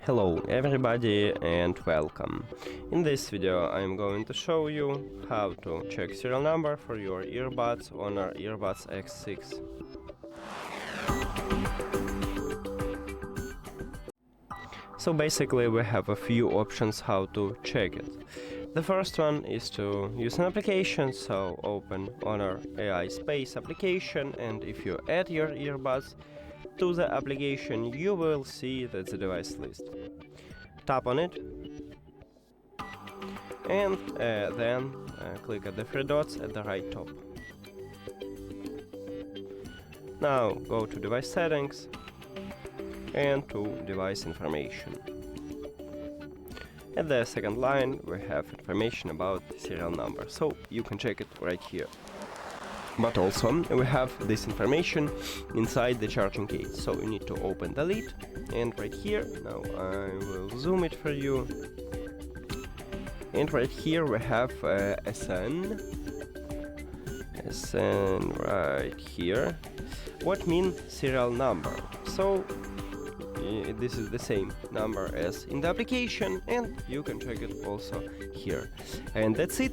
Hello everybody and welcome. In this video I'm going to show you how to check serial number for your earbuds HONOR Earbuds X6. So basically we have a few options how to check it. The first one is to use an application, so open HONOR AI Space application, and if you add your earbuds to the application you will see that the device list. Tap on it and then click at the three dots at the right top. Now go to device settings and to device information. At the second line we have information about serial number, so you can check it right here. But also we have this information inside the charging case, so you need to open the lid, and right here, now I will zoom it for you, and right here we have SN right here. What means serial number? So this is the same number as in the application, and you can check it also here. And that's it.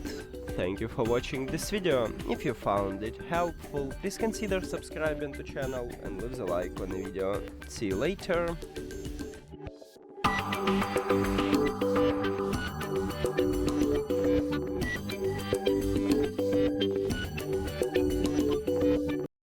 Thank you for watching this video. If you found it helpful, please consider subscribing to the channel and leave a like on the video. See you later.